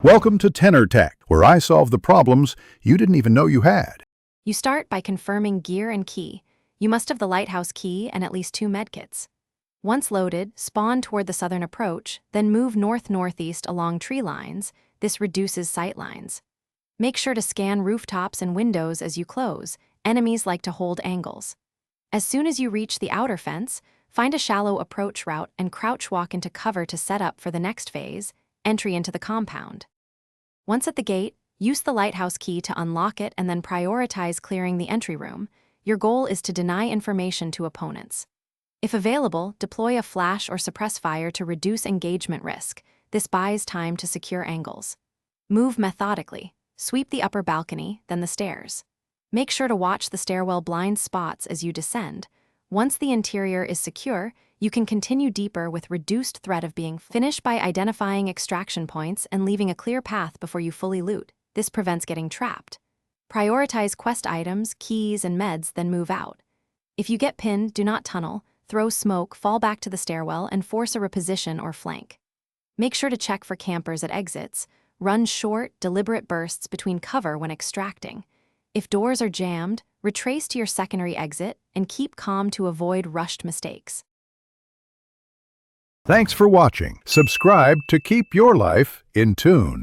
Welcome to Tenor Tech, where I solve the problems you didn't even know you had. You start by confirming gear and key. You must have the Lighthouse key and at least 2 medkits. Once loaded, spawn toward the southern approach, then move north-northeast along tree lines. This reduces sight lines. Make sure to scan rooftops and windows as you close. Enemies like to hold angles. As soon as you reach the outer fence, find a shallow approach route and crouch walk into cover to set up for the next phase, entry into the compound. Once at the gate, use the Lighthouse key to unlock it and then prioritize clearing the entry room. Your goal is to deny information to opponents. If available, deploy a flash or suppress fire to reduce engagement risk. This buys time to secure angles. Move methodically. Sweep the upper balcony, then the stairs. Make sure to watch the stairwell blind spots as you descend. Once the interior is secure, you can continue deeper with reduced threat of being finished by identifying extraction points and leaving a clear path before you fully loot. This prevents getting trapped. Prioritize quest items, keys, and meds, then move out. If you get pinned, do not tunnel, throw smoke, fall back to the stairwell, and force a reposition or flank. Make sure to check for campers at exits. Run short, deliberate bursts between cover when extracting. If doors are jammed, retrace to your secondary exit and keep calm to avoid rushed mistakes. Thanks for watching. Subscribe to keep your life in tune.